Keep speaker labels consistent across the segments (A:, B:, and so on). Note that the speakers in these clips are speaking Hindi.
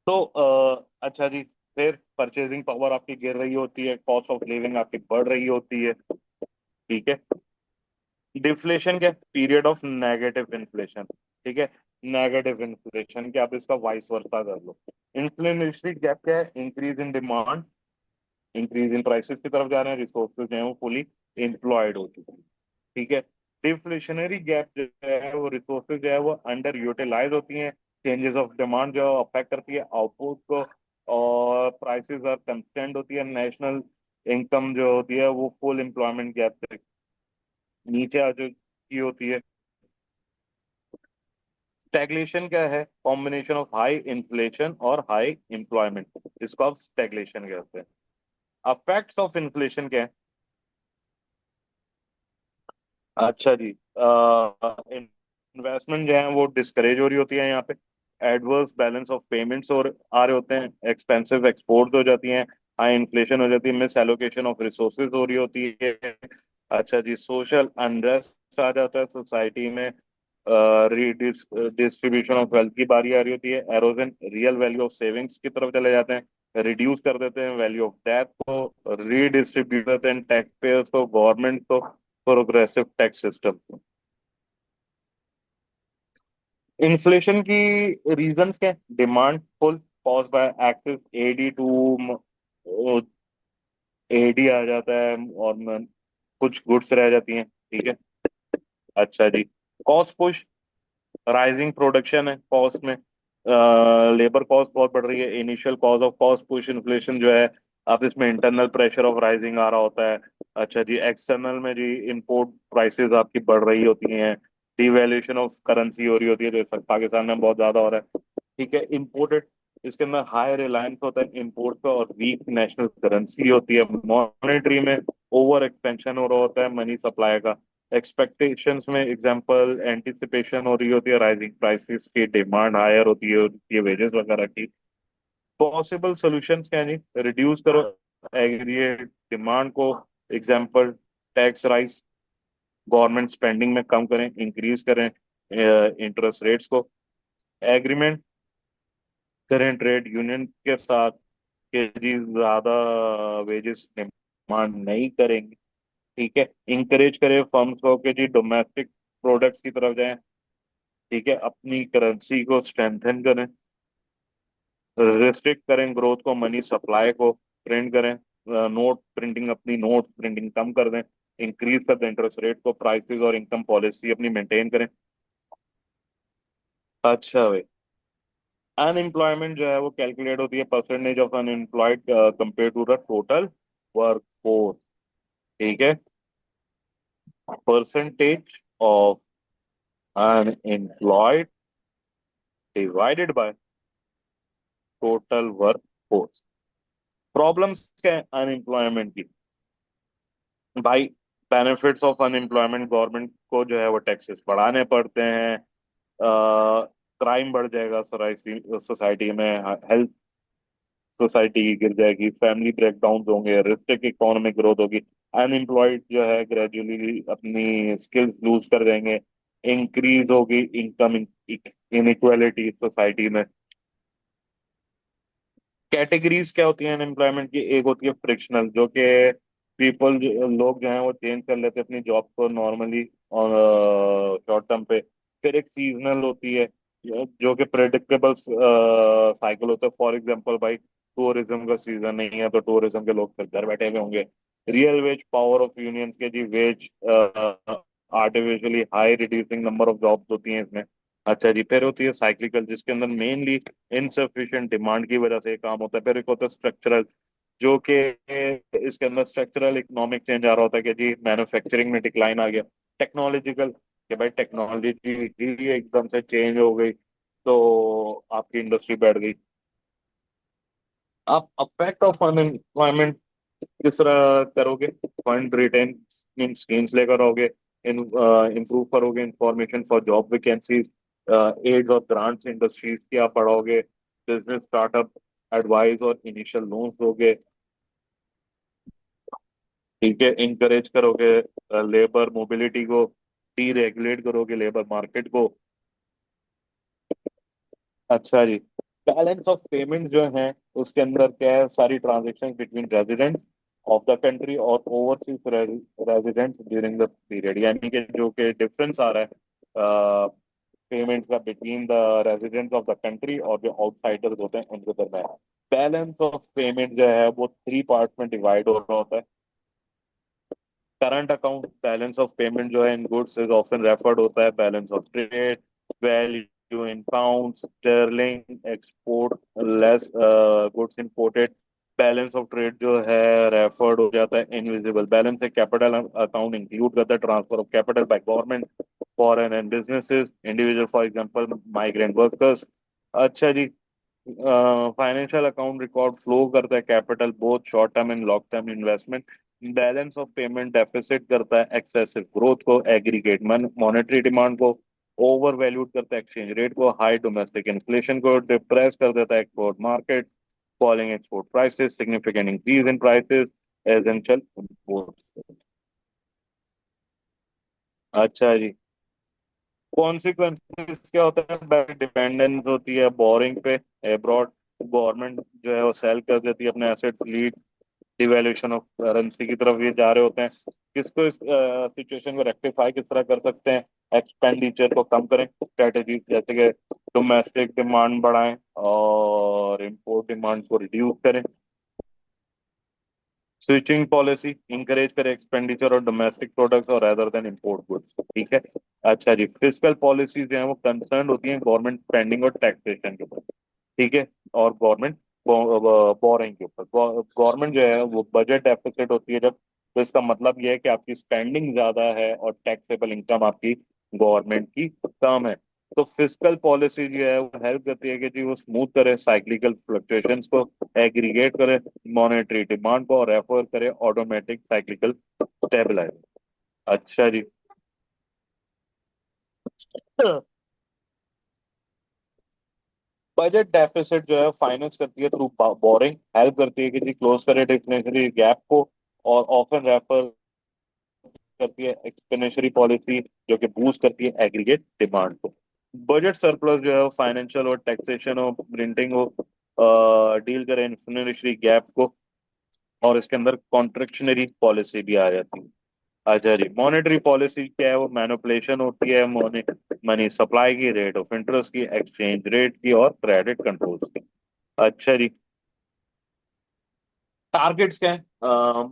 A: तो अच्छा जी, फिर परचेजिंग पावर आपकी गिर रही होती है, कॉस्ट ऑफ लिविंग आपकी बढ़ रही होती है। ठीक है। डिफ्लेशन क्या, पीरियड ऑफ नेगेटिव इन्फ्लेशन। ठीक है। नेगेटिव इन्फ्लेशन क्या, आप इसका वाइस वर्सा कर लो। इन्फ्लेशनरी गैप क्या है, increase in demand, increase in prices की तरफ जा रहे हैं, रिसोर्सेज जो है वो फुली एम्प्लॉयड हो चुके हैं। ठीक है। डिफ्लेशनरी गैप जो है वो रिसोर्सेज जो है वो अंडर यूटिलाइज होती हैं, चेंजेस ऑफ डिमांड जो अफेक्ट करती है आउटपुट को, और प्राइसेस आर कंस्टेंट होती है, नेशनल इनकम जो होती है वो फुल एम्प्लॉयमेंट गैप से नीचे आ चुकी होती है। स्टैग्लेशन क्या है, कॉम्बिनेशन ऑफ हाई इन्फ्लेशन और हाई एम्प्लॉयमेंट, इसको आप स्टैग्लेशन कहते हैं। अफेक्ट्स ऑफ इन्फ्लेशन क्या है। अच्छा जी, इन्वेस्टमेंट जो है वो डिस्करेज हो रही होती है यहाँ पे, एडवर्स बैलेंस ऑफ पेमेंट्स और आ रहे होते हैं, एक्सपेंसिव एक्सपोर्ट्स हो जाती हैं, हाई इन्फ्लेशन हो जाती है, मिस एलोकेशन ऑफ रिसोर्सेज हो रही होती है। अच्छा जी, सोशल अनरेस्ट आ जाता है सोसाइटी में, डिस्ट्रीब्यूशन ऑफ वेल्थ की बारी आ रही होती है, erosion real value of savings की तरफ चले जाते हैं, रिड्यूस कर देते हैं वैल्यू ऑफ डेथ को, रीडिस्ट्रीब्यूट करते हैं टैक्स पेयर्स को, गवर्नमेंट को, प्रोग्रेसिव टैक्स सिस्टम। इन्फ्लेशन की रीजंस क्या, demand pull cause by excess AD to, AD आ जाता है, और कुछ गुड्स रह जाती हैं। ठीक है। अच्छा जी, कॉस्ट पुश, राइजिंग प्रोडक्शन है कॉस्ट में, लेबर कॉस्ट बहुत बढ़ रही है, initial cause of cost push inflation जो है, अब इसमें इंटरनल प्रेशर ऑफ राइजिंग आ रहा होता है। अच्छा जी, एक्सटर्नल में जी इंपोर्ट प्राइसेस आपकी बढ़ रही होती हैं, डिवैल्यूएशन ऑफ करेंसी हो रही होती है, जैसे पाकिस्तान में बहुत ज्यादा हो रहा है। ठीक है। इंपोर्टेड, इसके अंदर हाई रिलायंस होता है इंपोर्ट पे, और वीक नेशनल करेंसी होती है, मॉनेटरी में ओवर एक्सपेंशन हो रहा होता है मनी सप्लाई का, एक्सपेक्टेशंस में एग्जांपल एंटिसिपेशन हो रही होती है राइजिंग प्राइसेस की, डिमांड हायर होती है वेजेस वगैरह की। पॉसिबल सॉल्यूशंस क्या है जी, रिड्यूस करो एग्रीगेट डिमांड को, example tax rise, government spending में कम करें, इंक्रीज करें इंटरेस्ट रेट्स को, एग्रीमेंट करें ट्रेड यूनियन के साथ कि जी ज्यादा वेजेस डिमांड नहीं करेंगे। ठीक है। इंकरेज करें फर्म्स को कि जी डोमेस्टिक प्रोडक्ट्स की तरफ जाएं। ठीक है। अपनी करेंसी को स्ट्रेंथन करें, रिस्ट्रिक्ट करें ग्रोथ को, मनी सप्लाई को प्रिंट करें, नोट प्रिंटिंग, अपनी नोट प्रिंटिंग कम कर दें, इंक्रीज कर दें इंटरेस्ट रेट को, प्राइसेस और इनकम पॉलिसी अपनी मेंटेन करें। अच्छा भाई, अनएम्प्लॉयमेंट जो है वो कैलकुलेट होती है percentage of unemployed compare to the total work force. ठीक है। Percentage of unemployed divided by total work force. Problems क्या है अनएम्प्लॉयमेंट की भाई, बेनिफिट्स ऑफ अनएम्प्लॉयमेंट, गवर्नमेंट को जो है वो टैक्सेस बढ़ाने पड़ते हैं, क्राइम बढ़ जाएगा सोसाइटी सोसाइटी में, हेल्थ सोसाइटी की गिर जाएगी, फैमिली ब्रेकडाउन होंगे, रिस्क इकोनॉमिक ग्रोथ होगी, अनएम्प्लॉयड जो है ग्रेजुअली अपनी स्किल्स लूज कर जाएंगे, इंक्रीज होगी इनकम इनइक्वालिटी सोसाइटी में। कैटेगरीज क्या होती हैं अनएम्प्लॉयमेंट की, एक होती है फ्रिक्शनल, जो कि पीपल लोग जो हैं वो चेंज कर लेते हैं अपनी जॉब को नॉर्मली और शॉर्ट टर्म पे। फिर एक सीजनल होती है, जो कि प्रेडिक्टेबल साइकिल होता है, फॉर एग्जांपल भाई टूरिज्म का सीजन नहीं है तो टूरिज्म के लोग फिर घर बैठे हुए होंगे। Real wage power of unions के जी, wage artificially high reducing number of jobs होती हैं इसमें। अच्छा जी, फिर होती है साइक्लिकल, जिसके अंदर मेनली इनसफिशिएंट डिमांड की वजह से ये काम होता है। फिर एक होता है स्ट्रक्चरल, जो कि इसके अंदर स्ट्रक्चरल इकोनॉमिक चेंज आ रहा होता है कि जी मैन्युफैक्चरिंग में डिक्लाइन आ गया। टेक्नोलॉजिकल, कि भाई टेक्नोलॉजी ही एकदम से चेंज हो गई तो आपकी इंडस्ट्री बैठ गई। आप अफेक्ट ऑफ अनएम्प्लॉयमेंट किस तरह करोगे, फंड रिटेन स्कीम्स लेकर आओगे, इम्प्रूव करोगे information for job vacancies, aids और ग्रांट्स इंडस्ट्रीज की आप बढ़ाओगे, बिजनेस स्टार्टअप एडवाइस और इनिशियल लोन्स दोगे। ठीक है। इंकरेज करोगे लेबर मोबिलिटी को, डीरेगुलेट करोगे लेबर मार्केट को। अच्छा जी, बैलेंस ऑफ पेमेंट जो है उसके अंदर क्या है, सारी transaction between resident of the country और overseas resident during the period, यानी कि जो कि डिफरेंस आ रहा है पेमेंट्स का between the residents of the country और जो आउटसाइडर्स होते हैं उनके दरम्यान। बैलेंस ऑफ पेमेंट जो है वो थ्री पार्ट में डिवाइड हो रहा होता है। Current account balance of payment जो है इन गुड्स इज ऑफन रेफर्ड होता है balance of trade, value in pound sterling, export less goods imported. Balance of trade जो है रेफर्ड हो जाता है इनविजिबल बैलेंस है। कैपिटल अकाउंट इंक्लूड करता है transfer of capital by government foreign and businesses individual, for example migrant workers. अच्छा जी। फाइनेंशियल अकाउंट रिकॉर्ड फ्लो करता है capital both short term and long term investment. Balance of payment deficit करता है एक्सेसिव ग्रोथ को, एग्रीगेट मॉनेटरी डिमांड को, ओवर वैल्यूड करता है एक्सचेंज रेट को, हाई डोमेस्टिक इन्फ्लेशन को डिप्रेस कर देता है export market, falling export prices, significant increase in prices, essential import. अच्छा जी। कॉन्सिक्वेंसेस क्या होता है, बैंक डिपेंडेंस होती है बोरिंग पे अब्रॉड, गवर्नमेंट जो है वो सेल कर देती है अपने assets, lead devaluation of currency की तरफ ये जा रहे होते हैं। किसको इस सिचुएशन को रेक्टिफाई किस तरह कर सकते हैं, एक्सपेंडिचर को कम करें, स्ट्रेटेजी जैसे कि डोमेस्टिक डिमांड बढ़ाएं और इंपोर्ट डिमांड को रिड्यूस करें। स्विचिंग पॉलिसी इंकरेज करे एक्सपेंडिचर और डोमेस्टिक प्रोडक्ट्स और रेदर देन इंपोर्ट गुड्स, ठीक है। अच्छा जी, फिस्कल पॉलिसीज जो है वो कंसर्न होती हैं गवर्नमेंट स्पेंडिंग और टैक्सेशन के ऊपर, ठीक है, और गवर्नमेंट बोरिंग के ऊपर। गवर्नमेंट जो है वो बजट डेफिसिट होती है जब, तो इसका मतलब ये है कि आपकी स्पेंडिंग ज्यादा है और टैक्सेबल इनकम आपकी गवर्नमेंट की कम है। तो फिस्कल पॉलिसी जो है वो हेल्प करती है कि जी वो स्मूथ करे साइक्लिकल फ्लक्चुएशंस को, एग्रीगेट करे मॉनेटरी डिमांड को और रेफर करे ऑटोमेटिक साइक्लिकल स्टेबलाइजर। अच्छा जी। बजट डेफिसिट जो है फाइनेंस करती है थ्रू बोरिंग, हेल्प करती है कि जी क्लोज करे डिफिनेशनरी गैप को, और ऑफन रेफर करती है एक्सपोनेंशियरी पॉलिसी जो कि बूस्ट करती है एग्रीगेट डिमांड को। बजट सरप्लस जो है फाइनेंशियल और टैक्सेशन और प्रिंटिंग को डील करे इन्फ्लेशनरी गैप को, और इसके अंदर कॉन्ट्रेक्शनरी पॉलिसी भी आ जाती है। अच्छा जी, मॉनेटरी पॉलिसी क्या है, वो मैनिपुलेशन होती है मनी मनी सप्लाई की, रेट ऑफ इंटरेस्ट की, एक्सचेंज रेट की और क्रेडिट कंट्रोल्स की। अच्छा जी। टारगेट्स क्या है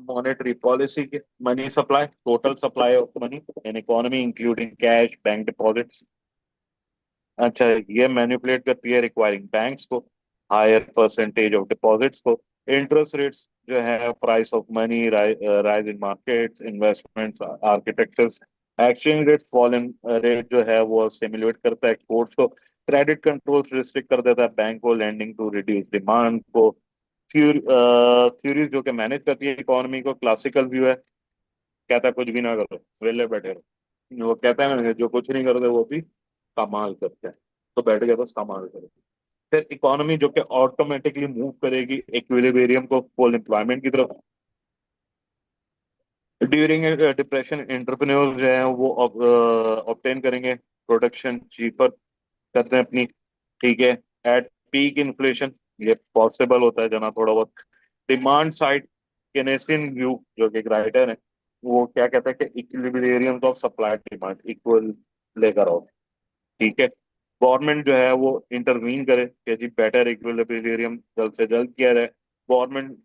A: मॉनेटरी पॉलिसी के, money supply, total supply of money in economy including cash bank deposits. अच्छा, ये मैनिपुलेट करती है रिक्वायरिंग बैंक्स को हायर परसेंटेज ऑफ डिपॉजिट्स को, इंटरेस्ट रेट्स जो है price of money rise in markets investments architectures, exchange rate fall in rate जो है वो सिमुलेट करता है एक्सपोर्ट्स को, क्रेडिट कंट्रोल्स रिस्ट्रिक्ट कर देता है बैंक को लेंडिंग टू रिड्यूस डिमांड को। थ्योरीज जो कि मैनेज करती है इकोनॉमी को, क्लासिकल व्यू है, कहता है कुछ भी ना करो वेले बैठे रहो, वो कहता है ना जो कुछ नहीं करते वो भी कमाल करते हैं, तो बैठ गया बस कमाल करो। फिर इकोनॉमी जो कि ऑटोमेटिकली मूव करेगी इक्विलिब्रियम को फुल एम्प्लॉयमेंट की तरफ। ड्यूरिंग डिप्रेशन एंटरप्रेन्योर जो है वो ऑब्टेन करेंगे प्रोडक्शन चीपर करते हैं अपनी, ठीक है, एट पीक इन्फ्लेशन, ये पॉसिबल होता है जना थोड़ा बहुत। डिमांड साइड केनेसियन व्यू जो कि एक राइटर है, वो क्या कहता है कि equilibrium of supply demand equal लेकर आओ, ठीक है। गवर्नमेंट जो है वो इंटरवीन करे कि जी बेटर इक्विलिब्रियम जल्द से जल्द किया जाए। गवर्नमेंट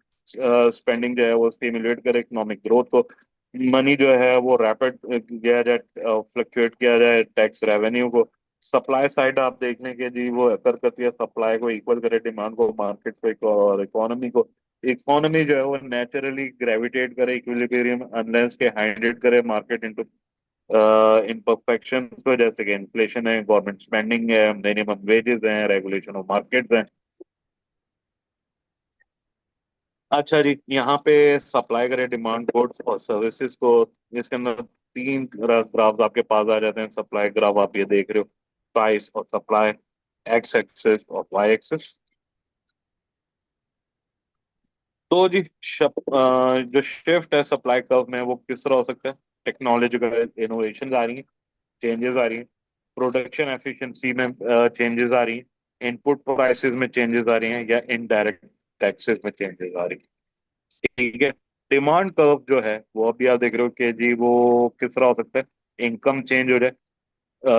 A: स्पेंडिंग जो है वो स्टिमुलेट करे इकोनॉमिक ग्रोथ को, मनी जो है वो रैपिड किया जाए, फ्लक्चुएट किया जाए टैक्स रेवेन्यू को। सप्लाई साइड आप देखने के जी वो कर करती है सप्लाई को इक्वल करे डिमांड को, मार्केट को और इकोनॉमी को। इकोनॉमी जो है वो नेचुरली ग्रेविटेट करे इक्विलिब्रियम अनलेस के हाइडेड करे मार्केट इनटू इम्परफेक्शन को, जैसे कि इन्फ्लेशन है, गवर्नमेंट स्पेंडिंग है, मिनिमम वेजेस हैं, रेगुलेशन ऑफ मार्केट्स हैं। अच्छा जी, यहाँ पे सप्लाई करें डिमांड गुड्स और सर्विसेज को, इसके अंदर तीन ग्राफ आपके पास आ जाते हैं। सप्लाई ग्राफ आप ये देख रहे हो, प्राइस और सप्लाई, एक्स एक्सेस और वाई एक्सेस। तो जी जो शिफ्ट है सप्लाई कर्व में वो किस तरह हो सकता है, टेक्नोलॉजिकल इनोवेशन आ रही है, चेंजेस आ रही हैं, प्रोडक्शन एफिशिएंसी में चेंजेस आ रही हैं, इनपुट प्राइसेस में चेंजेस आ रही हैं या इनडायरेक्ट टैक्सेस में चेंजेस आ रही हैं। ठीक है। डिमांड कर्व जो है वो अभी आप देख रहे हो कि जी वो किस तरह हो सकता है, इनकम चेंज हो जाए,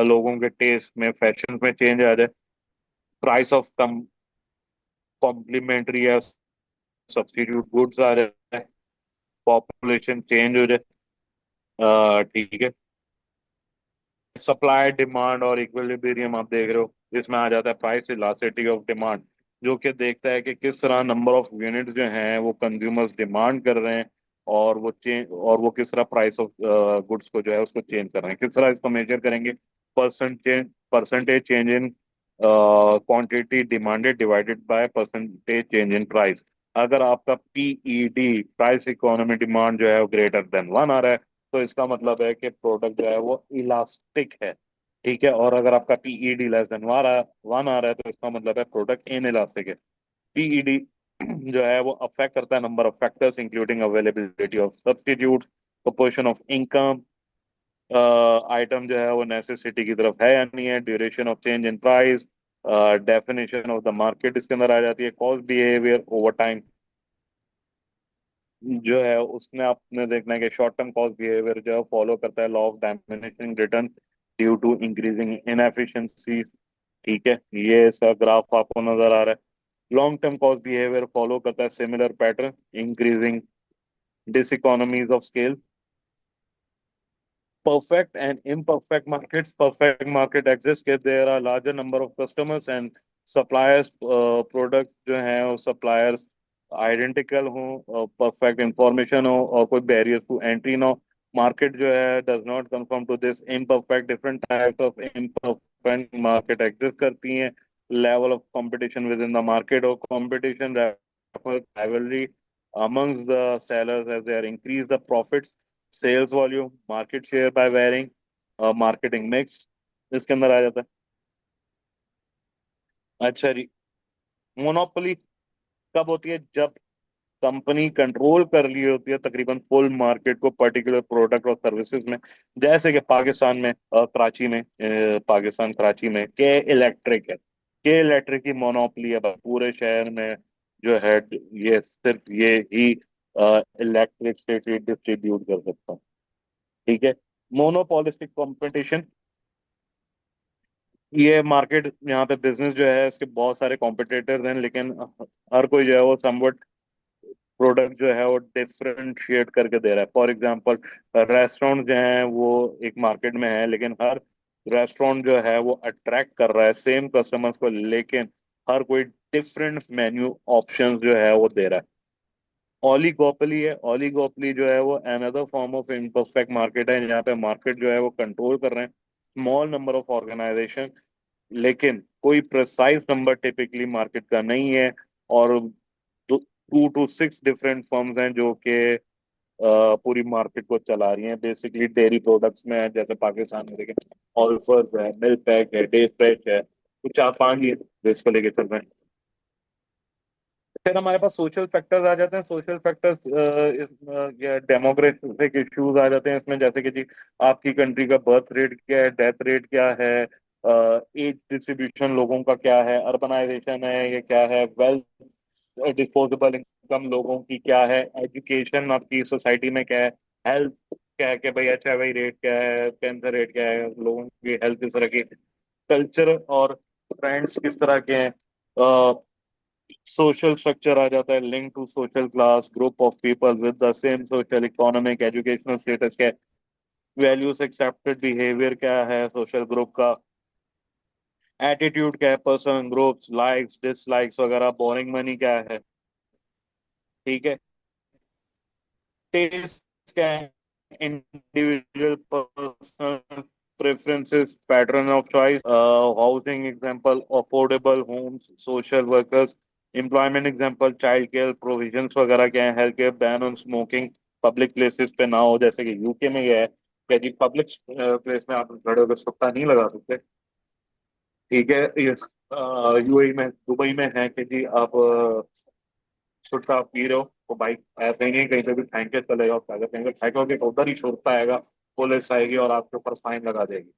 A: लोगों के टेस्ट में फैशन में चेंज आ जाए, प्राइस ऑफ कम कॉम्प्लीमेंट्री या सब्स्टिट्यूट गुड्स आ जाए, पॉपुलेशन चेंज हो जाए। ठीक है। सप्लाई डिमांड और इक्विलिब्रियम आप देख रहे हो, इसमें आ जाता है प्राइस इलास्टिसिटी ऑफ डिमांड, जो कि देखता है कि किस तरह नंबर ऑफ यूनिट्स जो हैं वो कंज्यूमर्स डिमांड कर रहे हैं, और वो चेंज, और वो किस तरह प्राइस ऑफ गुड्स को जो है उसको चेंज कर रहे हैं, किस तरह इसको मेजर करेंगे। Percentage change in quantity demanded divided by percentage change in price. अगर आपका पीईडी, प्राइस इकोनॉमी डिमांड जो है वो ग्रेटर देन वन आ रहा है, तो इसका मतलब है कि प्रोडक्ट जो है वो इलास्टिक है। ठीक है। और अगर आपका पीईडी लेस देन वन आ रहा है, तो इसका मतलब है प्रोडक्ट इन इलास्टिक है। पीईडी जो है वो अफेक्ट करता है number of factors including availability of substitute, proportion of income, item जो है वो नेसेसिटी की तरफ है या नहीं है, duration of change in price, definition of the market इसके अंदर आ जाती है, कॉस्ट बिहेवियर ओवर टाइम जो है उसमें आपने देखना है कि शॉर्ट टर्म कॉस्ट बिहेवियर जो है फॉलो करता है law of diminishing return due to increasing inefficiency. ठीक है। ये इसका ग्राफ आपको नजर आ रहा है। Long term cost behaviour follow करता है similar pattern, increasing diseconomies of scale. Perfect and imperfect markets. Perfect market exists कि there are larger number of customers and suppliers, product जो हैं वो suppliers identical हों, perfect information हो और कोई barriers to entry ना हो। Market जो है does not conform to this imperfect, different types of imperfect market exist करती हैं। Level of competition within the market or competition refers rivalry amongst the sellers as they are increase the profits, sales volume, market share by varying, marketing mix इसके अंदर आ जाता है। अच्छा जी। मोनोपोली कब होती है? जब कंपनी कंट्रोल कर ली होती है तकरीबन फुल मार्केट को पर्टिकुलर प्रोडक्ट और सर्विसेज में। जैसे कि पाकिस्तान में, कराची में, पाकिस्तान कराची में के इलेक्ट्रिक है। के इलेक्ट्रिक की मोनोपोली है, बस पूरे शहर में जो है ये सिर्फ ये ही इलेक्ट्रिसिटी डिस्ट्रीब्यूट कर सकता है। ठीक है। मोनोपोलिस्टिक कंपटीशन, ये मार्केट यहाँ पे बिजनेस जो है इसके बहुत सारे कॉम्पिटिटर्स हैं, लेकिन हर कोई जो है वो समवट प्रोडक्ट जो है वो डिफरेंशिएट करके दे रहा है। फॉर एग्जांपल, रेस्टोरेंट जो हैं वो एक मार्केट में है, लेकिन हर रेस्टोरेंट जो है वो अट्रैक्ट कर रहा है सेम कस्टमर्स को, लेकिन हर कोई डिफरेंट मेन्यू ऑप्शंस जो है वो दे रहा है। ओलिगोपोली है। ओलिगोपोली जो है वो another form of imperfect market है, जहाँ पे मार्केट जो है वो कंट्रोल कर रहे हैं स्मॉल नंबर ऑफ ऑर्गेनाइजेशन, लेकिन कोई प्रिसाइज नंबर टिपिकली मार्केट का नहीं है। और 2 to 6 डिफरेंट फर्म्स हैं जो कि पूरी मार्केट को चला रही हैं। बेसिकली डेयरी प्रोडक्ट्स में है, जैसे पाकिस्तान में देखें, ऑल्फर्स है, मिल्क पैक है, डे फ्रेश है, कुछ 4 5 ही है जो इसको लेके चल रहे हैं। फिर हमारे पास सोशल फैक्टर्स आ जाते हैं। सोशल फैक्टर्स, डेमोग्राफिक इश्यूज आ जाते हैं इसमें, जैसे कि जी आपकी कंट्री का बर्थ रेट क्या है, डेथ रेट क्या है, एज डिस्ट्रीब्यूशन लोगों का क्या है, अर्बनाइजेशन है ये क्या है, वेल्थ डिस्पोजेबल इनकम लोगों की क्या है, एजुकेशन आपकी सोसाइटी में क्या है, हेल्थ क्या है कि भाई HIV रेट क्या है, कैंसर रेट क्या है, लोगों की हेल्थ किस तरह की, कल्चर और ट्रेंड्स किस तरह के हैं, सोशल स्ट्रक्चर आ जाता है, link to social class, group of people with the same social economic educational status क्या है, वैल्यूज एक्सेप्टेड बिहेवियर क्या है सोशल ग्रुप का, एटीट्यूड क्या है, पर्सन ग्रुप्स, लाइक्स डिसलाइक्स वगैरह, बोरिंग मनी क्या है। ठीक है। टेस्ट क्या है, individual personal preferences, pattern of choice, housing example affordable homes, social workers, employment example child care provisions वगैरह क्या है, health care, ban on smoking public places पे ना हो, जैसे कि यूके में गया है कि जी पब्लिक प्लेस में आप खड़े होकर सुट्टा नहीं लगा सकते। ठीक है। ये यूएई में, दुबई में है कि जी आप छुट्टा आप पी रहे हो तो बाइक ऐसे ही नहीं कहीं पे भी फेंक के चले जाओ, अगर कहीं पे फेंकोगे तो उधर ही छूटता आएगा, पुलिस आएगी और आपके ऊपर फाइन लगा देगी।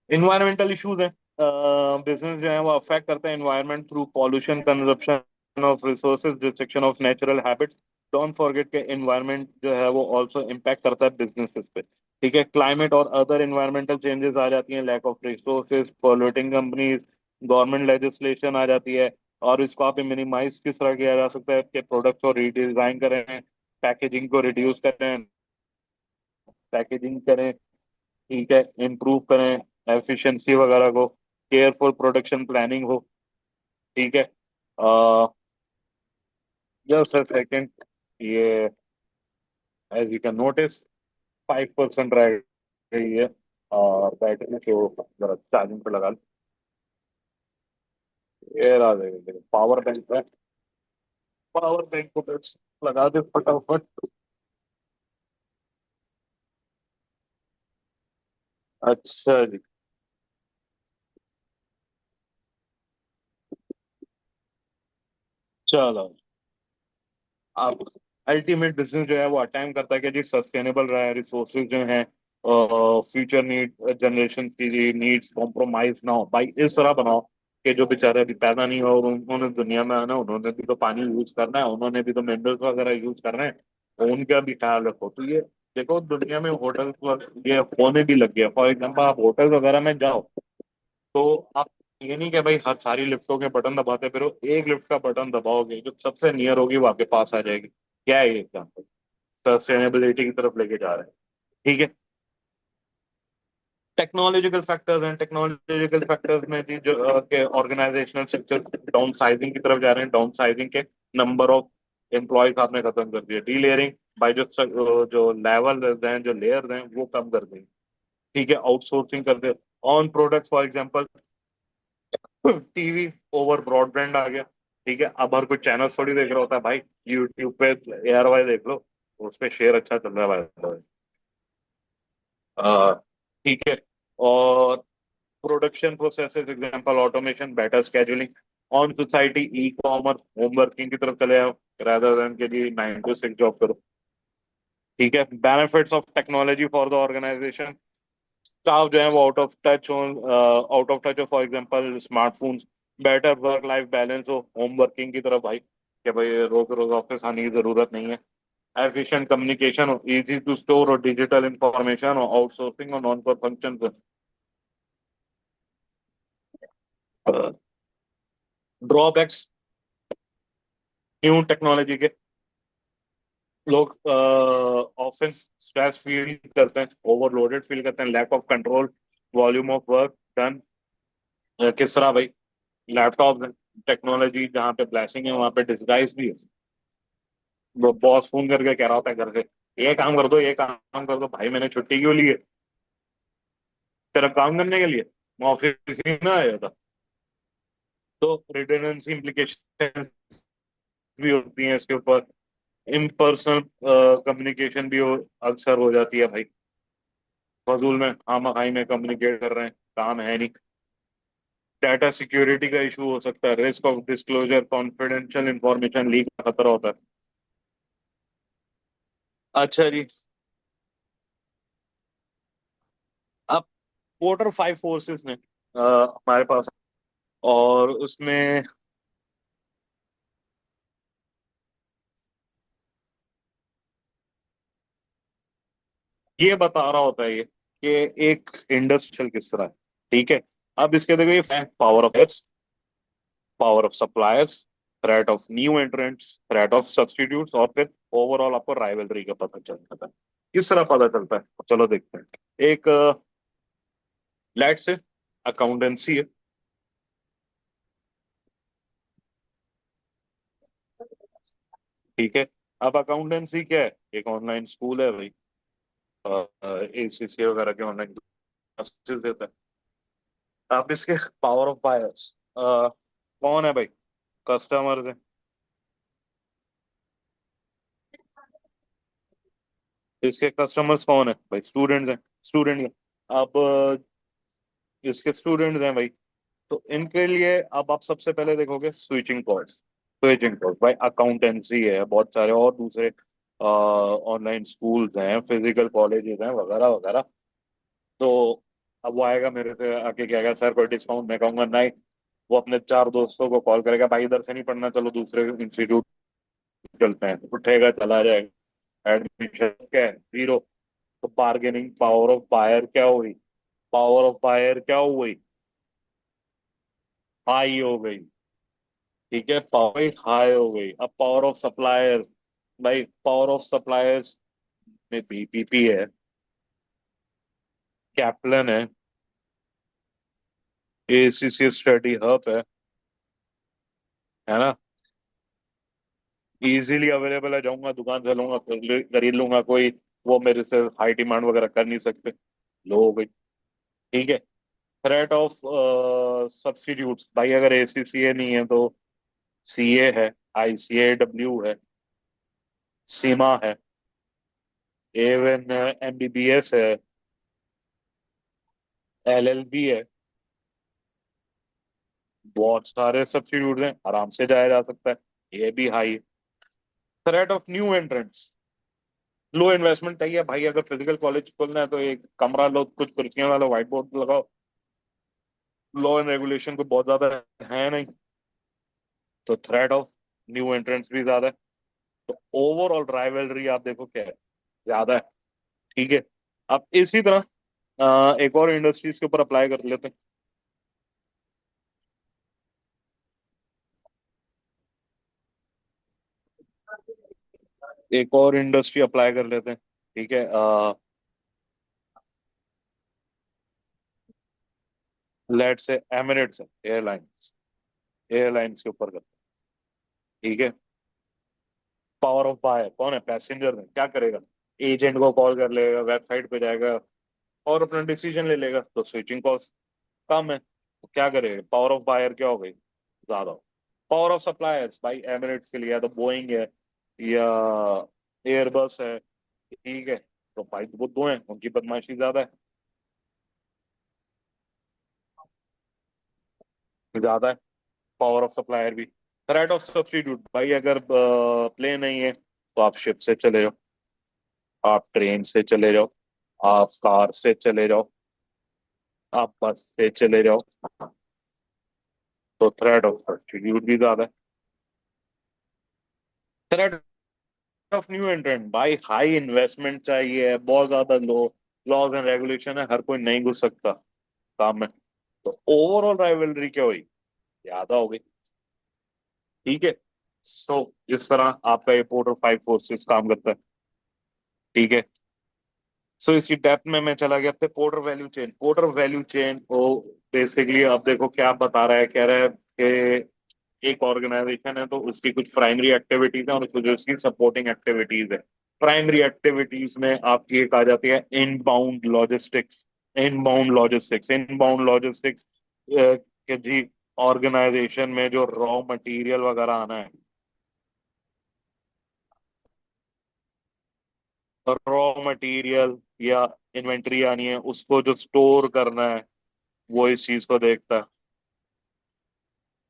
A: इन्वायरमेंटल इश्यूज हैं। बिजनेस जो है वो अफेक्ट करते हैं environment through pollution, consumption of resources, destruction of natural habits. Don't forget के एनवायरनमेंट जो है वो ऑल्सो इम्पैक्ट करता है बिजनेसेस पे। ठीक है, क्लाइमेट और अदर एनवायरमेंटल चेंजेस आ जाती हैं, lack of resources, polluting companies, government legislation आ जाती है। और इसको आप मिनिमाइज किस तरह किया जा सकता है कि प्रोडक्ट को रीडिजाइन करें, पैकेजिंग को रिड्यूस करें, पैकेजिंग करें, ठीक है, इम्प्रूव करें एफिशिएंसी वगैरह को, केयरफुल प्रोडक्शन प्लानिंग हो। ठीक है, जस्ट अ सेकेंड, ये एज यू कैन नोटिस 5% रह गई है, और बैटरी को जरा चार्जिंग पे लगा लो। ये रहा, देखिए पावर बैंक है, पावर बैंक को बस लगा दे फटाफट। अच्छा जी, चलो। अब अल्टीमेट बिजनेस जो है वो अटेम्प्ट करता है कि जी सस्टेनेबल रहे, रिसोर्सेज जो हैं फ्यूचर नीड जनरेशन की नीड्स कॉम्प्रोमाइज ना हो भाई, इस तरह बनाओ कि जो बेचारे अभी पैदा नहीं हो और उन्होंने दुनिया में आना, उन्होंने भी तो पानी यूज करना है, उन्होंने भी तो मिनरल्स वगैरह यूज करना है, तो उनका भी ख्याल रखो। तो ये देखो, दुनिया में होटल्स ये होने भी लग गया। फॉर एग्जाम्पल आप होटल वगैरह में जाओ, तो आप ये नहीं कि भाई हर सारी लिफ्टों के बटन दबाते फिरो, एक लिफ्ट का बटन दबाओगे जो सबसे नियर होगी वो आपके पास आ जाएगी। क्या है ये एग्जाम्पल? सस्टेनेबिलिटी की तरफ लेके जा रहे हैं। ठीक है, टेक्नोलॉजिकल फैक्टर्स हैं, टेक्नोलॉजिकल फैक्टर्स में जी जो के ऑर्गेनाइजेशनल स्ट्रक्चर डाउन साइजिंग की तरफ जा रहे हैं, डाउन साइजिंग के नंबर ऑफ एम्प्लॉयज आपने खत्म कर दिया, डी लेयरिंग बाय जो लेवल हैं, जो लेयर्स हैं वो कम कर देंगे। ठीक है, आउटसोर्सिंग कर दे on products, for example TV over broadband आ गया। ठीक है, अब हर कोई चैनल थोड़ी देख रहा होता है भाई, यूट्यूब पे एयर वाई देख लो, उस पे शेयर अच्छा चल रहा है भाई। ठीक है, और production processes example automation, better scheduling on society, e commerce, home working की तरफ चले जाओ रादर देन के लिए 9 to 6 जॉब करो। ठीक है, benefits of technology for the organisation, staff जो है वो आउट ऑफ टच हो, for example smartphones, better work life balance हो, होम वर्किंग की तरफ भाई कि भाई रोज रोज ऑफिस आने की जरूरत नहीं है, एफिशिएंट कम्युनिकेशन हो, इजी टू स्टोर और डिजिटल इंफॉर्मेशन हो, आउटसोर्सिंग और नॉन कोर फंक्शन हो। ड्रॉबैक्स न्यू टेक्नोलॉजी के, लोग ऑफिस स्ट्रेस फील करते हैं, ओवरलोडेड फील करते हैं, lack of control, volume of work done. किस तरह भाई, लैपटॉप टेक्नोलॉजी जहाँ पे ब्लेसिंग है वहाँ पे डिसगाइज भी है। वो बॉस फोन करके कह रहा होता है घर से, ये काम कर दो, ये काम कर दो, भाई मैंने छुट्टी क्यों ली है? तेरा काम करने के लिए, मैं ऑफिस ही ना आया था। तो रिडंडेंसी इम्प्लीकेशन भी होती हैं इसके ऊपर, इम्पर्सनल कम्युनिकेशन भी अक्सर हो जाती है भाई, फजूल में हम खाई में कम्युनिकेट कर रहे हैं, काम है नहीं। डाटा सिक्योरिटी का इशू हो सकता है, risk of disclosure, confidential information leak का खतरा होता है। अच्छा जी, अब क्वार्टर 5 फोर्सेस ने हमारे पास, और उसमें ये बता रहा होता है ये कि एक इंडस्ट्रियल किस तरह है। ठीक है, अब इसके देखो ये power of power of suppliers, threat of new entrants, threat of substitutes, और फिर ओवरऑल आपको राइवलरी का पता चलता है। किस तरह पता चलता है, चलो देखते हैं। एक लेट से अकाउंटेंसी है। ठीक है, अब अकाउंटेंसी क्या है? एक ऑनलाइन स्कूल है भाई, एसीसी वगैरह के ऑनलाइन क्लासेस देता है। अब इसके पावर ऑफ बायर्स कौन है भाई? कस्टमर है। इसके कस्टमर्स कौन है भाई? स्टूडेंट्स हैं, स्टूडेंट। अब इसके स्टूडेंट्स हैं भाई, तो इनके लिए अब आप सबसे पहले देखोगे स्विचिंग कोर्स। स्विचिंग कोर्स भाई, अकाउंटेंसी है, बहुत सारे और दूसरे ऑनलाइन स्कूल्स हैं, फिजिकल कॉलेजेस हैं, वगैरह वगैरह। तो अब वो आएगा मेरे से आके कहेगा सर कोई डिस्काउंट, मैं कहूंगा नहीं। वो अपने चार दोस्तों को कॉल करेगा, भाई इधर से नहीं पढ़ना, चलो दूसरे इंस्टीट्यूट चलते हैं, उठेगा चला जाएगा। एडमिशन क्या है? जीरो। तो बार्गेनिंग पावर ऑफ बायर क्या हुई? पावर ऑफ बायर क्या हुई? हाई हो गई। ठीक है, पावर हाई हो गई। अब पावर ऑफ सप्लायर, भाई पावर ऑफ सप्लायर्स में बीपीपी है, कैप्लन है, एसीसी स्टडी हब है ना। इजीली अवेलेबल है, जाऊंगा दुकान से लूंगा, खरीद लूंगा कोई। वो मेरे से हाई डिमांड वगैरह कर नहीं सकते। लो हो गई। ठीक है। थ्रेट ऑफ सब्स्टिट्यूट्स, भाई अगर एसीसीए नहीं है तो सीए है, आईसीएडब्ल्यू है, सीमा है, एवन एमबीबीएस है, एलएलबी है। बहुत सारे सब्स्टिट्यूट हैं, आराम से जाया जा सकता है। ये भी high. Threat of new entrants, low investment चाहिए भाई। अगर फिजिकल कॉलेज खोलना है तो एक कमरा लो, कुछ कुर्सियां वाला व्हाइट बोर्ड लगाओ। लॉ एंड रेगुलेशन को बहुत ज्यादा है नहीं, तो थ्रेट ऑफ न्यू एंट्रेंट्स भी ज्यादा है। तो ओवरऑल राइवलरी आप देखो क्या है, ज्यादा है। ठीक है। अब इसी तरह एक और इंडस्ट्रीज के ऊपर अप्लाई कर लेते हैं। एक और इंडस्ट्री अप्लाई कर लेते हैं। ठीक है। लेट से एमिरेट्स है, एयरलाइंस। एयरलाइंस के ऊपर करते हैं। ठीक है। पावर ऑफ बाय कौन है? पैसेंजर है, क्या करेगा? एजेंट को कॉल कर लेगा, वेबसाइट पे जाएगा और अपना डिसीजन ले लेगा, तो स्विचिंग कॉस्ट कम है। तो क्या करेगा? पावर ऑफ बायर क्या हो गई? ज्यादा। पावर ऑफ सप्लायर्स, भाई एमिरेट्स के लिए या तो बोइंग है या एयरबस है। ठीक है। तो भाई वो दो हैं, उनकी बदमाशी ज्यादा है। ज्यादा है पावर ऑफ सप्लायर भी। थ्रेट ऑफ सब्स्टिट्यूट, भाई अगर प्लेन नहीं है तो आप शिप से चले जाओ, आप ट्रेन से चले जाओ, आप कार से चले जाओ, आप बस से चले जाओ। तो थ्रेट ऑफ सब्स्टिट्यूट भी ज्यादा है। थ्रेट ऑफ न्यू एंट्रेंट, भाई हाई इन्वेस्टमेंट चाहिए, बहुत ज्यादा लो लॉज एंड रेगुलेशन है, हर कोई नहीं घुस सकता काम में। तो ओवरऑल राइवलरी क्या हुई? ज्यादा हो गई। ठीक है। सो इस तरह आपका ये पोर्टर फाइव फोर्सेस काम करता है। ठीक है। सो इसकी डेप्थ में मैं चला गया था। Porter value chain, porter value chain को बेसिकली आप देखो क्या बता रहा है, कह रहा है कि एक ऑर्गेनाइजेशन है तो उसकी कुछ प्राइमरी एक्टिविटीज है और कुछ उसकी सपोर्टिंग एक्टिविटीज है। प्राइमरी एक्टिविटीज में आपकी एक आ जाती है inbound logistics. Inbound logistics, inbound logistics कि जी ऑर्गेनाइजेशन में जो रॉ मटेरियल वगैरह आना है, रॉ मटेरियल या इन्वेंट्री आनी है, उसको जो स्टोर करना है, वो इस चीज को देखता है।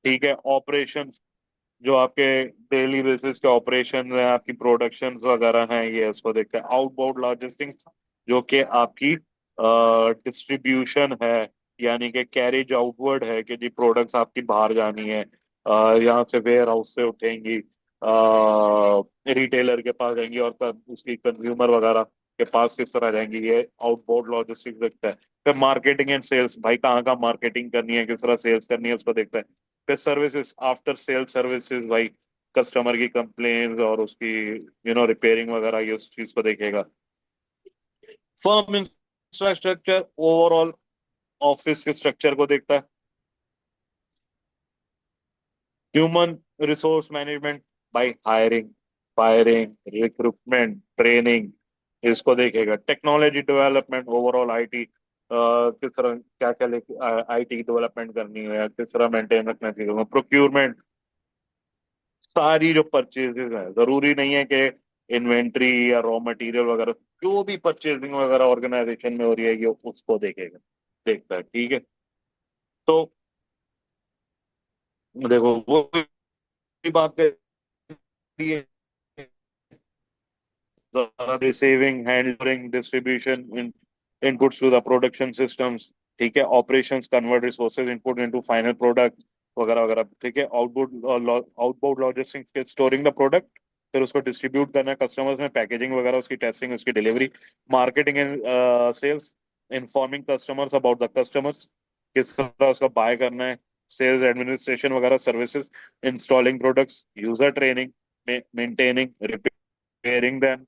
A: ठीक है। ऑपरेशन, जो आपके डेली बेसिस के ऑपरेशन है, आपकी प्रोडक्शन वगैरह हैं, ये इसको देखते हैं। आउटबाउंड लॉजिस्टिक्स, जो कि आपकी डिस्ट्रीब्यूशन है, यानी कि कैरेज आउटवर्ड है कि जी प्रोडक्ट्स आपकी बाहर जानी है, यहाँ से वेयर हाउस से उठेंगी, रिटेलर के पास जाएंगी और तब उसकी कंज्यूमर वगैरह के पास किस तरह जाएंगी, ये आउटबाउंड लॉजिस्टिक्स देखता है। फिर मार्केटिंग एंड सेल्स, भाई कहाँ कहाँ मार्केटिंग करनी है, किस तरह सेल्स करनी है, उसको देखता है। फिर सर्विसेज, आफ्टर सेल सर्विसेज, भाई कस्टमर की कंप्लेन और उसकी रिपेयरिंग वगैरह, ये उस चीज को देखेगा। फर्म इंफ्रास्ट्रक्चर, ओवरऑल ऑफिस के स्ट्रक्चर को देखता है। Human resource management, by hiring, firing, recruitment, training, इसको देखेगा। टेक्नोलॉजी डेवलपमेंट, ओवरऑल आईटी किस तरह क्या क्या आईटी डेवलपमेंट करनी है, किस तरह मेंटेन रखना चाहिए। प्रोक्यूरमेंट, सारी जो परचेजेस है, जरूरी नहीं है कि इन्वेंट्री या रॉ मटेरियल वगैरह, जो भी परचेजिंग वगैरह ऑर्गेनाइजेशन में हो रही है ये उसको देखेगा, देखता है। ठीक है। तो देखो वो भी बात करी है, receiving, handling, distribution, inputs to the production systems. ठीक है। Operations convert resources input into final product वगैरह वगैरह, ठीक है। आउटबाउंड लॉजिस्टिक्स के स्टोरिंग द प्रोडक्ट, फिर उसको डिस्ट्रीब्यूट करना है कस्टमर्स में, पैकेजिंग वगैरह, उसकी टेस्टिंग, उसकी delivery, marketing and sales, informing customers about the customers, किस तरह उसका बाय करना है, सेल्स एडमिनिस्ट्रेशन वगैरह, services, installing products, user training, maintaining, repairing them,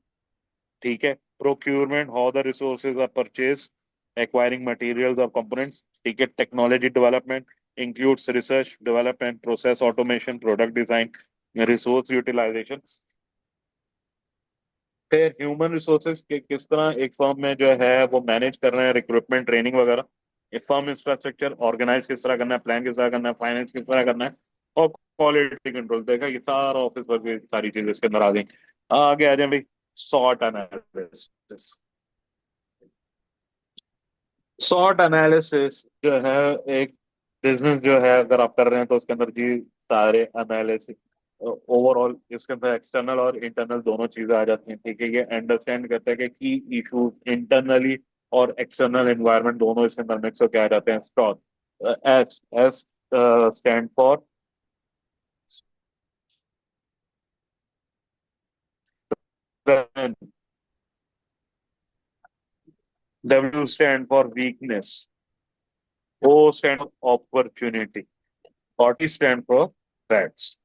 A: ठीक है। Procurement, how the resources are purchase, acquiring materials और कंपोनेंट्स, ठीक है। Technology development includes research development, process automation, product design, resource utilisation. फिर ह्यूमन रिसोर्सेज के किस तरह एक फर्म में जो है वो मैनेज कर रहे हैं, रिक्रूटमेंट, ट्रेनिंग वगैरह, एक फर्म इंफ्रास्ट्रक्चर ऑर्गेनाइज किस तरह करना है, प्लान किस तरह करना है, फाइनेंस किस तरह करना है, और क्वालिटी कंट्रोल। देखा ये सारा ऑफिस वर्क की सारी चीजें इसके अंदर आ गई। आगे आ जाए भाई, सॉट एनालिसिस। सॉट एनालिसिस जो है, एक बिजनेस जो है अगर आप कर रहे हैं तो उसके अंदर जी सारे एनालिसिस, ओवरऑल इसके अंदर एक्सटर्नल और इंटरनल दोनों चीजें आ जाती हैं, ठीक है। ये अंडरस्टैंड करते हैं कि की इश्यूज इंटरनली और एक्सटर्नल एनवायरनमेंट दोनों इसके अंदर मिक्स होकर आ जाते हैं। स्टॉट, S S stand for W stand for weakness, O stand for opportunity, और टी स्टैंड फॉर थ्रेट्स,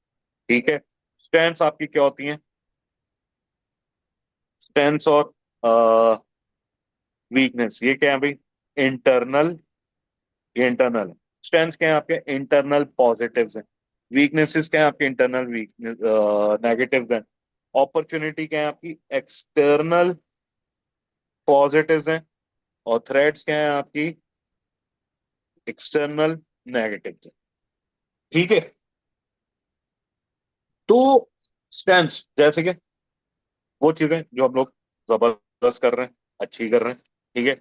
A: ठीक है। स्ट्रेंथ्स आपकी क्या होती हैं? स्ट्रेंथ्स और वीकनेस ये क्या है भाई? इंटरनल, ये इंटरनल है। स्ट्रेंथ क्या है आपके? इंटरनल पॉजिटिव्स हैं। वीकनेसेस क्या है आपके? इंटरनल वीकनेस नेगेटिव्स हैं। अपॉर्चुनिटी क्या है आपकी? एक्सटर्नल पॉजिटिव्स हैं। और थ्रेट्स क्या है आपकी? एक्सटर्नल नेगेटिव्स हैं, ठीक है। तो स्ट्रेंथ्स जैसे कि वो चीजें जो हम लोग जबरदस्त कर रहे हैं, अच्छी कर रहे हैं, ठीक है।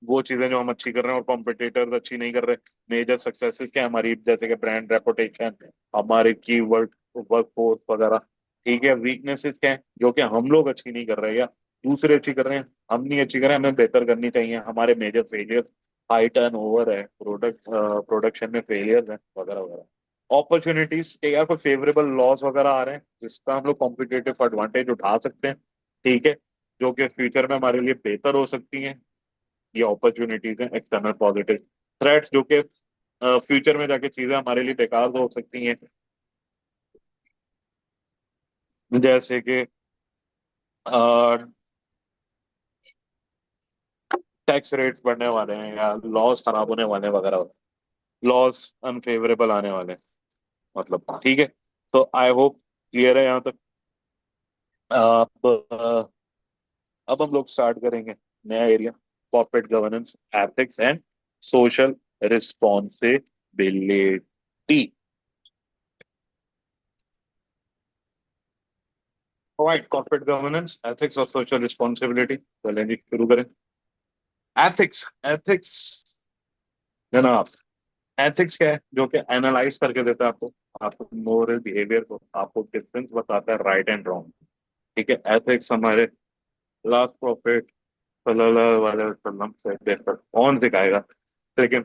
A: वो चीजें जो हम अच्छी कर रहे हैं और कॉम्पिटिटर्स अच्छी नहीं कर रहे। मेजर सक्सेसेस क्या है हमारी? जैसे कि ब्रांड रेपुटेशन, हमारे की वर्क वर्क फोर्स वगैरह, ठीक है। वीकनेसेस क्या है जो कि हम लोग अच्छी नहीं कर रहे या दूसरे अच्छी कर रहे हैं, हम नहीं अच्छी कर रहे हैं, हमें बेहतर करनी चाहिए। हमारे major failure, high turn over है, प्रोडक्शन में फेलियर है वगैरह वगैरह। अपॉर्चुनिटीज के यार कोई फेवरेबल लॉस वगैरह आ रहे हैं जिसका हम लोग कॉम्पिटेटिव एडवांटेज उठा सकते हैं, ठीक है, जो कि फ्यूचर में हमारे लिए बेहतर हो सकती हैं। ये अपॉर्चुनिटीज हैं एक्सटर्नल पॉजिटिव। थ्रेट्स जो कि फ्यूचर में जाके चीजें हमारे लिए बेकार हो सकती हैं, जैसे कि टैक्स रेट्स बढ़ने वाले हैं या लॉस खराब होने वाले हैं वगैरह, लॉस अनफेवरेबल आने वाले हैं, मतलब, ठीक है। तो आई होप क्लियर है यहाँ तक। अब अब हम लोग स्टार्ट करेंगे नया area, corporate governance, ethics and social responsibility. Right, corporate governance, ethics और सोशल रिस्पॉन्सिबिलिटी, चलें जी शुरू करें। एथिक्स, एथिक्स जनाब, एथिक्स क्या है जो कि एनालाइज करके देता है आपको, आपको मोरल बिहेवियर को, आपको डिफरेंस बताता है राइट एंड रॉन्ग, ठीक है। एथिक्स हमारे लास्ट प्रॉफिट सल्लल्लाहु अलैहि वसल्लम से बेहतर कौन सिखाएगा। लेकिन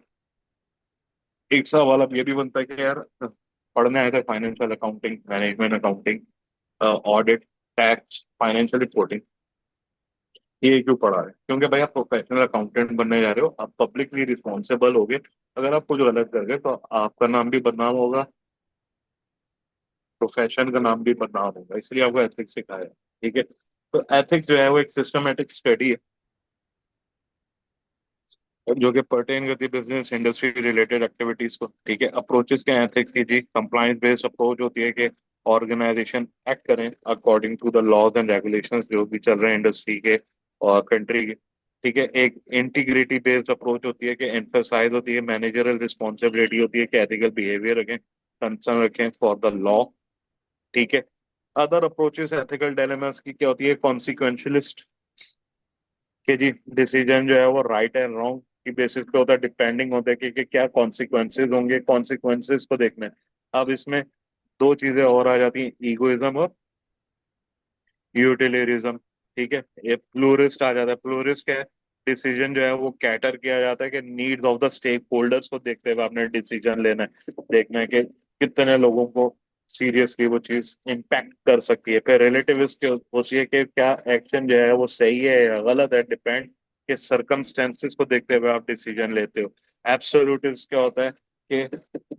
A: एक सवाल अब ये भी बनता है कि यार पढ़ने आए थे financial accounting, management accounting, audit, tax, financial reporting, ये क्यों पढ़ा है? क्योंकि भाई आप प्रोफेशनल अकाउंटेंट बनने जा रहे हो, आप पब्लिकली रिस्पॉन्सिबल होगे। अगर आप कुछ गलत कर गए तो आपका नाम भी बदनाम होगा, प्रोफेशन का नाम भी बदनाम होगा, इसलिए आपको एथिक्स सिखाया है, ठीक है। तो एथिक्स जो है वो एक सिस्टमेटिक स्टडी है जो कि पर्टेन करती है बिजनेस इंडस्ट्री रिलेटेड एक्टिविटीज को, ठीक है। अप्रोचेस क्या है एथिक्स की जी? कंप्लायंस बेस्ड अप्रोच होती है कि ऑर्गेनाइजेशन एक्ट करें according to the laws and regulations जो भी चल रहे हैं इंडस्ट्री के और कंट्री के, ठीक है। एक इंटीग्रिटी बेस्ड अप्रोच होती है कि एम्फेसाइज होती है, मैनेजरल रिस्पॉन्सिबिलिटी होती है कि एथिकल बिहेवियर रखें, कंसर्न रखें फॉर द लॉ, ठीक है। अदर अप्रोचेस एथिकल डायलेमास की क्या होती है? कॉन्सिक्वेंशलिस्ट, कि जी डिसीजन जो है वो राइट एंड रॉन्ग की बेसिस पे होता है, डिपेंडिंग होता है कि क्या कॉन्सिक्वेंसेज होंगे, कॉन्सिक्वेंसेज को देखना है। अब इसमें दो चीजें और आ जाती हैं, ईगोइज्म और यूटिलियरिज्म, ठीक है। ये प्लूरिस्ट आ जाता है। प्लूरिस्ट क्या है? डिसीजन जो है वो कैटर किया जाता है कि needs of the stakeholders को देखते हुए आपने डिसीजन लेना है, देखना है कि कितने लोगों को सीरियसली वो चीज इम्पैक्ट कर सकती है। फिर रिलेटिविस्ट होती है कि क्या एक्शन जो है वो सही है या गलत है, डिपेंड के सर्कमस्टेंसेस को देखते हुए आप डिसीजन लेते हो। एब्सोल्यूटिस्ट क्या होता है कि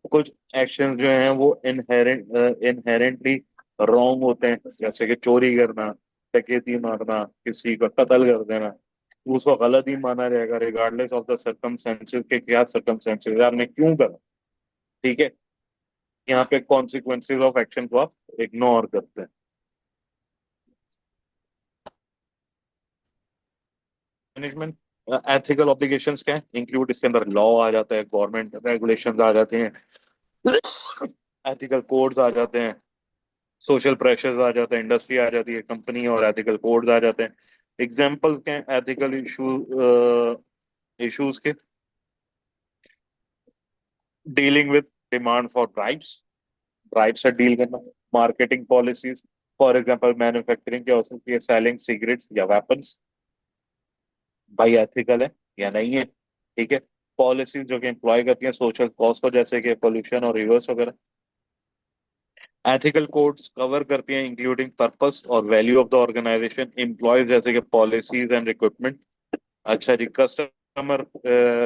A: कुछ एक्शन जो हैं वो इनहेरेंटली रॉन्ग होते हैं, जैसे कि चोरी करना, डकैती मारना, किसी का कत्ल कर देना, उसको गलत ही माना जाएगा रिगार्डलेस ऑफ द सर्कमस्टेंसेस के क्या सर्कमस्टेंसेस है, आपने क्यों करा। ठीक है, यहाँ पे कॉन्सिक्वेंसेज ऑफ एक्शन को आप इग्नोर करते हैं। मैनेजमेंट एथिकल ऑब्लिगेशंस क्या है, इंक्लूड इसके अंदर लॉ आ जाता है, गवर्नमेंट रेगुलेशंस आ जाते हैं, एथिकल कोड्स आ जाते हैं, सोशल प्रेशर्स आ जाते हैं, इंडस्ट्री आ जाती है, कंपनी और एथिकल कोड्स आ जाते हैं। एग्जाम्पल्स क्या है एथिकल इश्यूज के, dealing with demand for bribes, bribe से डील करना, marketing policies, for example manufacturing क्या हो सकती है, सेलिंग सिगरेट्स या वेपन्स, भाई एथिकल है या नहीं है। ठीक है, पॉलिसीज जो कि एम्प्लॉय करती हैं सोशल कॉज को, जैसे कि पोल्यूशन और रिवर्स वगैरह। एथिकल कोड्स कवर करती हैं इंक्लूडिंग पर्पस और value of the organisation, employees जैसे कि पॉलिसीज एंड रिक्रूटमेंट। अच्छा जी, customer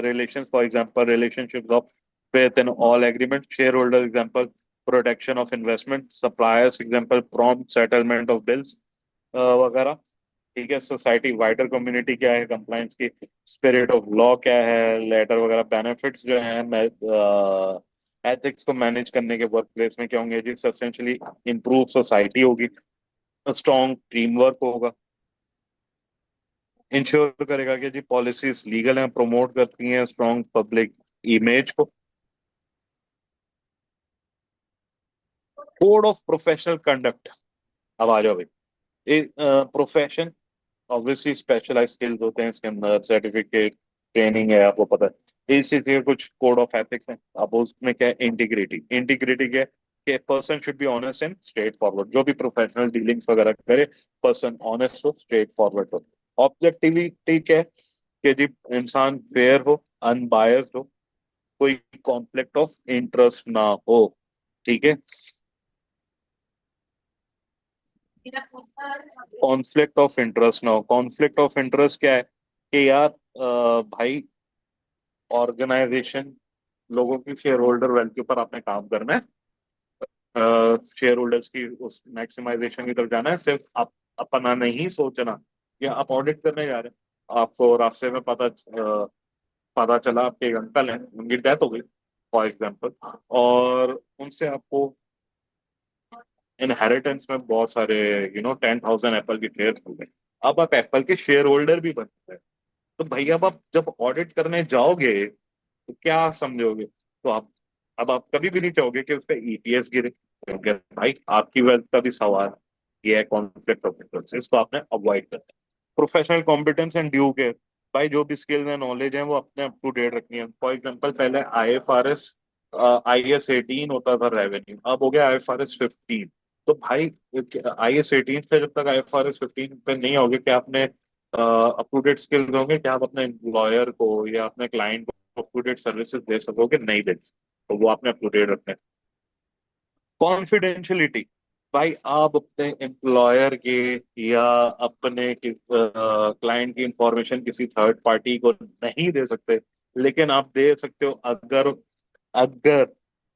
A: relations for example relationship of faith in all agreement, shareholder example protection of investment, suppliers example prompt settlement of bills वगैरह। ठीक है, सोसाइटी वाइडर कम्युनिटी क्या है, कंप्लायंस की स्पिरिट ऑफ लॉ क्या है, लेटर वगैरह, बेनिफिट्स जो है एथिक्स को मैनेज करने के वर्क प्लेस में क्या होंगे जी, सब्सटेंशियली इंप्रूव सोसाइटी होगी, स्ट्रॉन्ग टीम वर्क होगा, इंश्योर करेगा कि जी पॉलिसीज लीगल हैं, प्रमोट करती हैं स्ट्रॉन्ग पब्लिक इमेज को। कोड ऑफ प्रोफेशनल कंडक्ट, अब आ जाओ भाई। प्रोफेशन ऑब्वियसली स्पेशलाइज स्किल्स होते हैं, इसके अंदर सर्टिफिकेट ट्रेनिंग है, आपको पता है। इसी के कुछ कोड ऑफ एथिक्स हैं। अब उसमें क्या है, इंटीग्रिटी, इंटीग्रिटी क्या है कि person should be honest and straight forward, जो भी प्रोफेशनल डीलिंग्स वगैरह करे पर्सन ऑनेस्ट हो, स्ट्रेट फॉरवर्ड हो। ऑब्जेक्टिविटी क्या है कि जी इंसान फेयर हो, अनबायस्ड हो, कोई कॉन्फ्लिक्ट ऑफ इंटरेस्ट ना हो। ठीक है, कॉन्फ्लिक्ट ऑफ इंटरेस्ट ना हो। कॉन्फ्लिक्ट ऑफ इंटरेस्ट क्या है कि यार भाई ऑर्गेनाइजेशन लोगों की शेयर होल्डर वैल्यू पर आपने काम करना है, शेयर होल्डर्स की उस मैक्सिमाइजेशन की तरफ जाना है, सिर्फ आप अपना नहीं सोचना। या आप ऑडिट करने जा रहे हैं, आपको रास्ते में पता चला आपके एक अंकल हैं, उनकी डेथ हो गई फॉर एग्जाम्पल, और उनसे आपको इनहेरिटेंस में बहुत सारे 10,000 एप्पल के शेयर मिल गए। अब आप एप्पल के शेयर होल्डर भी बन गए। तो भैया अब आप जब ऑडिट करने जाओगे तो क्या समझोगे, तो आप अब आप कभी भी नहीं चाहोगे कि उस पर ईपीएस गिरे, क्योंकि भाई आपकी वेल्थ का भी सवाल है। ये है कॉन्फ्लिक्ट ऑफ इंटरेस्ट, इसको आपने अवॉइड करना है। प्रोफेशनल कॉम्पिटेंस एंड ड्यू के, भाई जो भी स्किल्स एंड नॉलेज है वो अपने अप टू डेट रखनी है। फॉर एग्जांपल पहले IFRS IS 18 होता था रेवेन्यू, अब हो गया IFRS 15। तो भाई IS 18 से जब तक IFRS 15 पे नहीं होगे कि आपने अप टू डेट स्किल्स होंगे, क्या आप अपने एम्प्लॉयर को या अपने क्लाइंट को अप टू डेट सर्विसेज दे सकोगे, नहीं दे सकते। तो वो आपने अप टू डेट रखना है। कॉन्फिडेंशियलिटी, भाई आप अपने एम्प्लॉयर के या अपने क्लाइंट की इंफॉर्मेशन किसी थर्ड पार्टी को नहीं दे सकते, लेकिन आप दे सकते हो अगर अगर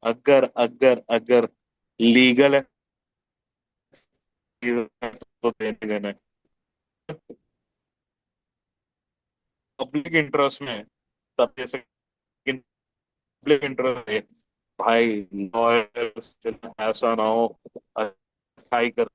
A: अगर अगर अगर लीगल है तो देने देना है। पब्लिक इंटरेस्ट में तब दे सकते, पब्लिक इंटरेस्ट है भाई, लॉयर्स ऐसा ना हो अच्छाई कर